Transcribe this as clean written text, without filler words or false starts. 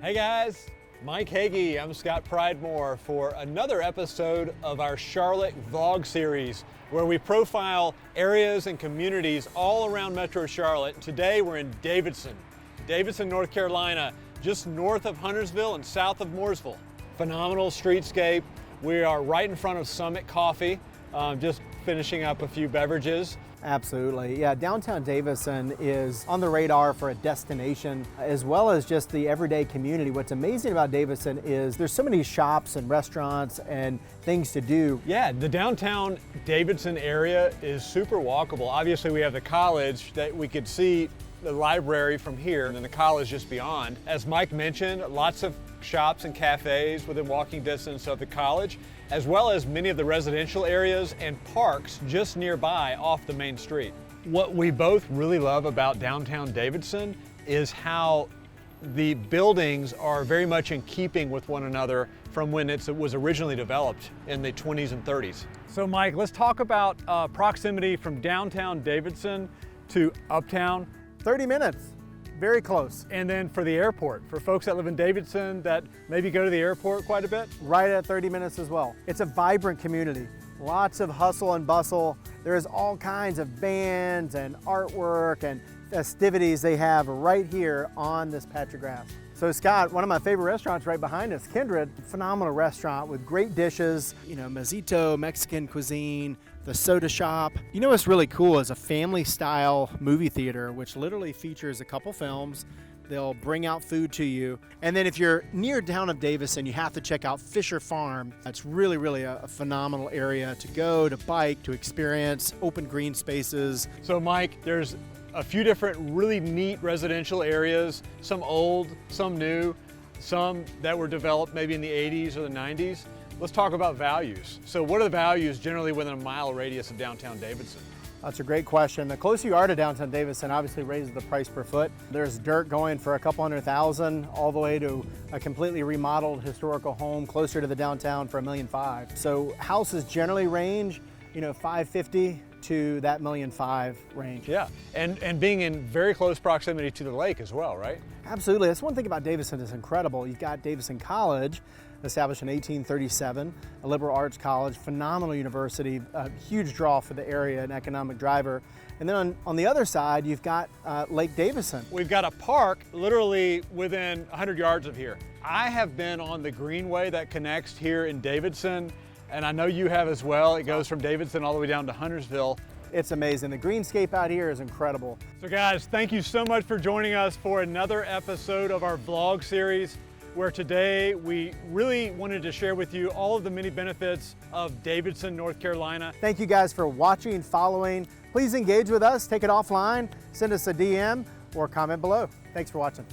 Hey guys, Mike Hege. I'm Scott Pridemore for another episode of our Charlotte vlog series where we profile areas and communities all around Metro Charlotte. Today we're in Davidson, North Carolina, just north of Huntersville and south of Mooresville. Phenomenal streetscape. We are right in front of Summit Coffee, just finishing up a few beverages. Absolutely. Yeah, downtown Davidson is on the radar for a destination as well as just the everyday community. What's amazing about Davidson is there's so many shops and restaurants and things to do. Yeah, the downtown Davidson area is super walkable. Obviously we have the college that we could see the library from here and then the college just beyond. As Mike mentioned, lots of shops and cafes within walking distance of the college, as well as many of the residential areas and parks just nearby off the main street. What we both really love about downtown Davidson is how the buildings are very much in keeping with one another from when it was originally developed in the 20s and 30s. So Mike, let's talk about proximity from downtown Davidson to Uptown. 30 minutes, very close. And then for the airport, for folks that live in Davidson that maybe go to the airport quite a bit? Right at 30 minutes as well. It's a vibrant community, lots of hustle and bustle. There's all kinds of bands and artwork and festivities they have right here on this patch of grass. So Scott, one of my favorite restaurants right behind us, Kindred, phenomenal restaurant with great dishes, you know, Mestizo, Mexican cuisine, the soda shop. You know what's really cool is a family style movie theater, which literally features a couple films. They'll bring out food to you. And then if you're near down of Davidson, you have to check out Fisher Farm. That's really a phenomenal area to go, to bike, to experience, open green spaces. So Mike, there's a few different really neat residential areas, some old, some new, some that were developed maybe in the 80s or the 90s. Let's talk about values. So what are the values generally within a mile radius of downtown Davidson? That's a great question. The closer you are to downtown Davidson obviously raises the price per foot. There's dirt going for a couple $100,000 all the way to a completely remodeled historical home closer to the downtown for $1.5 million. So houses generally range, you know, $550,000 to that $1.5 million range. Yeah, and being in very close proximity to the lake as well, right? Absolutely. That's one thing about Davidson that's incredible. You've got Davidson College, established in 1837, a liberal arts college, phenomenal university, a huge draw for the area, an economic driver. And then on the other side, you've got Lake Davidson. We've got a park literally within 100 yards of here. I have been on the greenway that connects here in Davidson, and I know you have as well. It goes from Davidson all the way down to Huntersville. It's amazing. The greenscape out here is incredible. So guys, thank you so much for joining us for another episode of our vlog series, where today we really wanted to share with you all of the many benefits of Davidson, North Carolina. Thank you guys for watching and following. Please engage with us, take it offline, send us a DM or comment below. Thanks for watching.